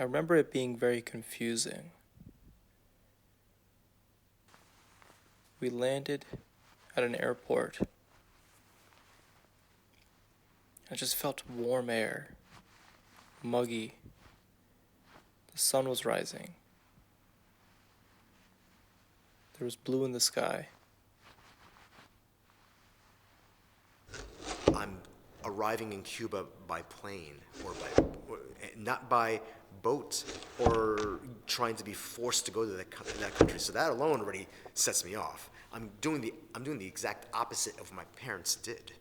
I remember it being very confusing. We landed at an airport. I just felt warm air, muggy. The sun was rising. There was blue in the sky. I'm arriving in Cuba by plane, not by boat, or trying to be forced to go to that country. So that alone already sets me off. I'm doing the exact opposite of what my parents did.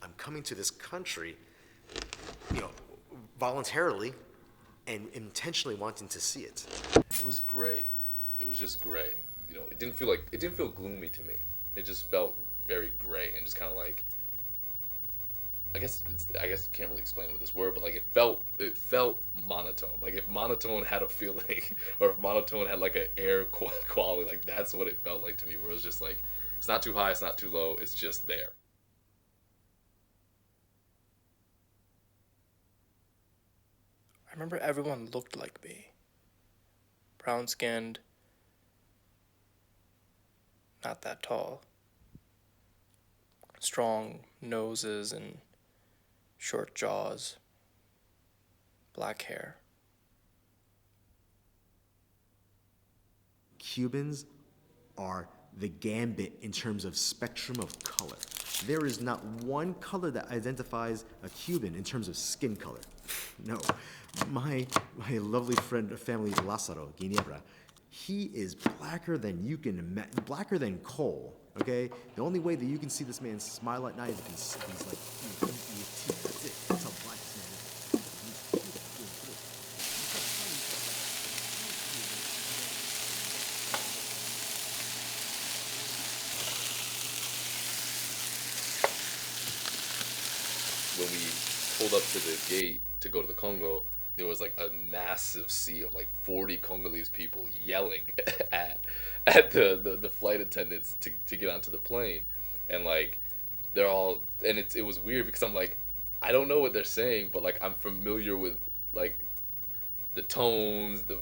I'm coming to this country, voluntarily, and intentionally wanting to see it. It was gray. It was just gray. It didn't feel gloomy to me. It just felt very gray and just kind of like. I guess you can't really explain it with this word, but like it felt monotone. Like if monotone had a feeling, or if monotone had like an air quality, like that's what it felt like to me. Where it was just like, it's not too high, it's not too low, it's just there. I remember everyone looked like me. Brown-skinned, not that tall. Strong noses and short jaws, black hair. Cubans are the gambit in terms of spectrum of color. There is not one color that identifies a Cuban in terms of skin color. No. My lovely friend, family, Lázaro, Ginebra, he is blacker than you can imagine, blacker than coal, okay? The only way that you can see this man smile at night is if he's like, that's it. That's how black this man is. When we pulled up to the gate to go to the Congo, there was like a massive sea of like 40 Congolese people yelling at the flight attendants to get onto the plane, and like they're all, and it was weird because I'm like, I don't know what they're saying, but like I'm familiar with like the tones, the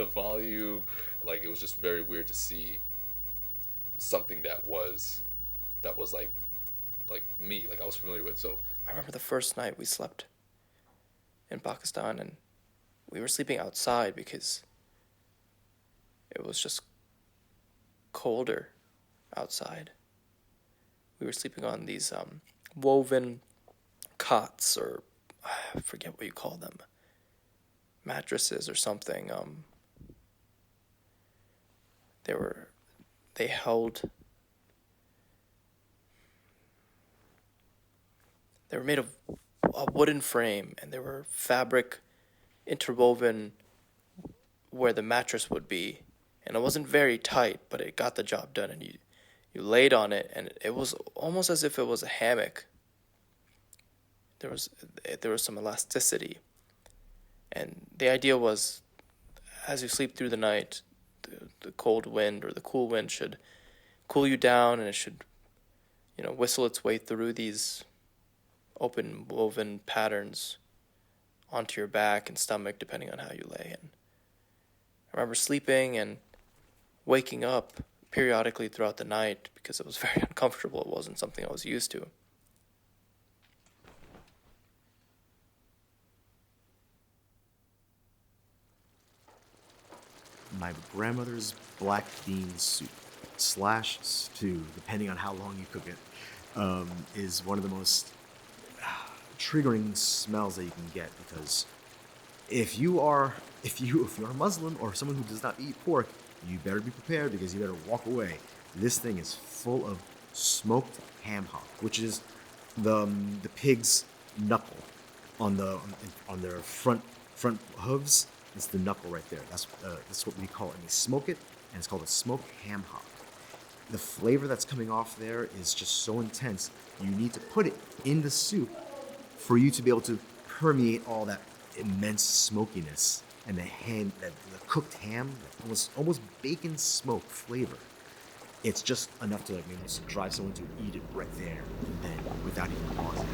volume. Like it was just very weird to see something that was like me, like I was familiar with. So I remember the first night we slept in Pakistan, and we were sleeping outside because it was just colder outside. We were sleeping on these woven cots, or I forget what you call them, mattresses or something. They were made of a wooden frame, and there were fabric interwoven where the mattress would be, and it wasn't very tight, but it got the job done. And you laid on it, and it was almost as if it was a hammock. There was some elasticity, and the idea was, as you sleep through the night, the cold wind or the cool wind should cool you down, and it should, whistle its way through these open woven patterns onto your back and stomach, depending on how you lay. And I remember sleeping and waking up periodically throughout the night because it was very uncomfortable. It wasn't something I was used to. My grandmother's black bean soup / stew, depending on how long you cook it, is one of the most triggering smells that you can get, because if you are Muslim or someone who does not eat pork, you better be prepared, because you better walk away. This thing is full of smoked ham hock, which is the pig's knuckle on their front hooves. It's the knuckle right there. That's what we call it. And they smoke it, and it's called a smoked ham hock. The flavor that's coming off there is just so intense. You need to put it in the soup for you to be able to permeate all that immense smokiness and the cooked ham, almost bacon smoke flavor. It's just enough to drive someone to eat it right there and then, without even pausing.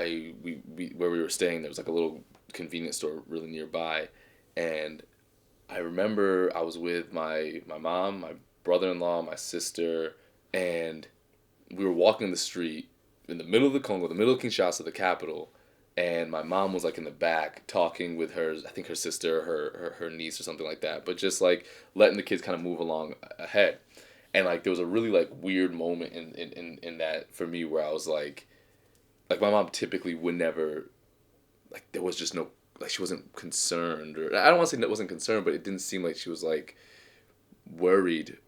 we where we were staying, there was like a little convenience store really nearby, and I remember I was with my mom, my brother-in-law, my sister, and we were walking the street in the middle of the Congo, the middle of Kinshasa, the capital, and my mom was like in the back talking with her, I think her sister, her niece or something like that, but just like letting the kids kind of move along ahead. And like there was a really like weird moment in that for me where I was like my mom typically would never, like there was just no, like she wasn't concerned, or I don't want to say that wasn't concerned, but it didn't seem like she was like worried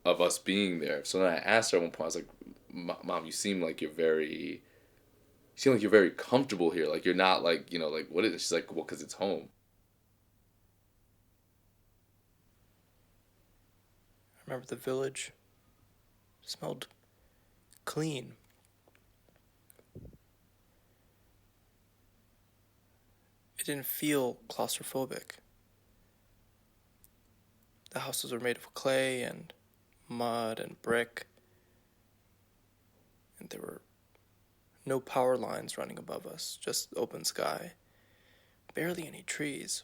of us being there. So then I asked her at one point, I was like, Mom, you seem like you're very comfortable here. Like you're not like, like what is it? She's like, well, because it's home. I remember the village smelled clean. It didn't feel claustrophobic. The houses were made of clay and mud and brick, and there were no power lines running above us, just open sky. Barely any trees.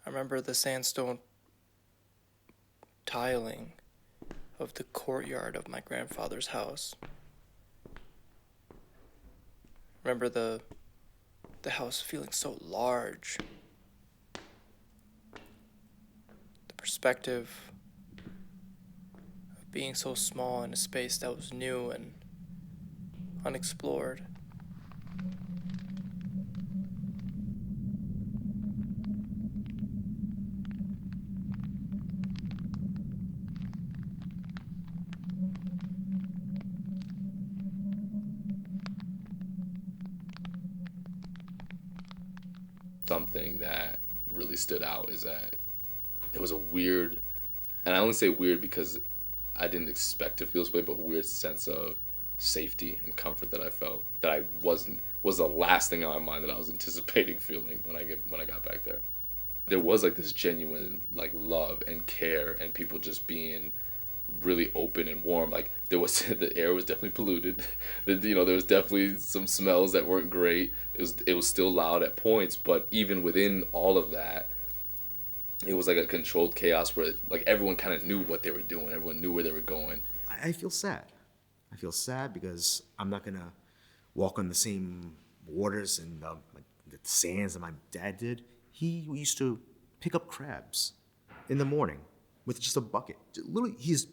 I remember the sandstone tiling of the courtyard of my grandfather's house. Remember the house feeling so large. The perspective of being so small in a space that was new and unexplored. Something that really stood out is that there was a weird, and I only say weird because I didn't expect to feel this way, but weird sense of safety and comfort that I felt that I was the last thing on my mind that I was anticipating feeling when I got back there. There was like this genuine like love and care and people just being really open and warm. Like there was the air was definitely polluted. There was definitely some smells that weren't great. It was still loud at points, but even within all of that, it was like a controlled chaos where like everyone kind of knew what they were doing. Everyone knew where they were going. I feel sad. I feel sad because I'm not gonna walk on the same waters and the sands that my dad did. He used to pick up crabs in the morning with just a bucket. Literally, his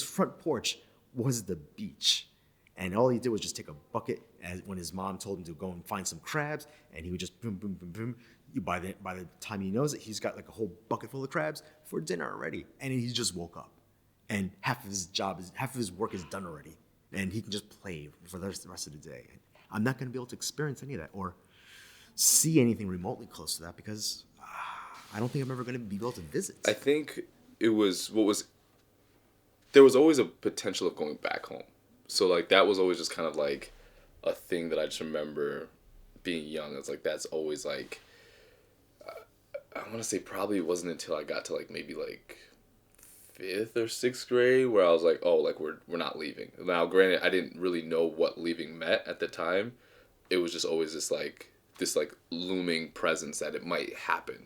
front porch was the beach, and all he did was just take a bucket. When his mom told him to go and find some crabs, and he would just boom, boom, boom, boom. By the time he knows it, he's got like a whole bucket full of crabs for dinner already, and he just woke up, and half of his work is done already, and he can just play for the rest of the day. I'm not going to be able to experience any of that or see anything remotely close to that because I don't think I'm ever going to be able to visit. I think there was always a potential of going back home. So like that was always just kind of like a thing that I just remember being young. It's like that's always like I want to say probably it wasn't until I got to like maybe like 5th or 6th grade where I was like, oh, like we're not leaving. Now, granted, I didn't really know what leaving meant at the time. It was just always this looming presence that it might happen.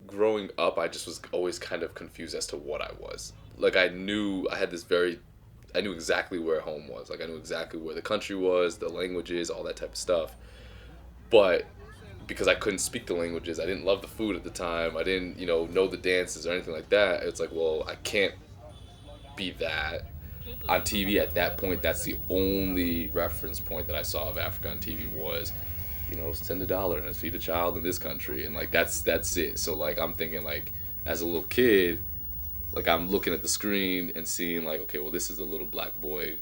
Growing up, I just was always kind of confused as to what I was. Like I knew exactly where home was. Like I knew exactly where the country was, the languages, all that type of stuff. But because I couldn't speak the languages, I didn't love the food at the time. I didn't, know the dances or anything like that. It's like, well, I can't be that. On TV at that point, that's the only reference point that I saw of Africa on TV was, send $1 and feed a child in this country, and like that's it. So like I'm thinking like as a little kid, like I'm looking at the screen and seeing like, okay, well this is a little black boy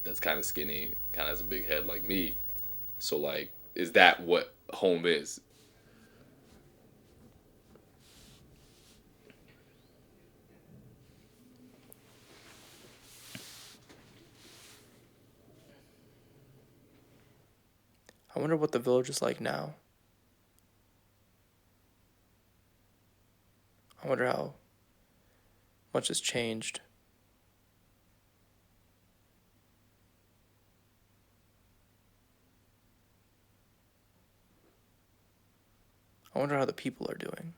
that's kind of skinny, kind of has a big head like me. So like, is that what home is? I wonder what the village is like now. I wonder how much has changed I wonder how the people are doing.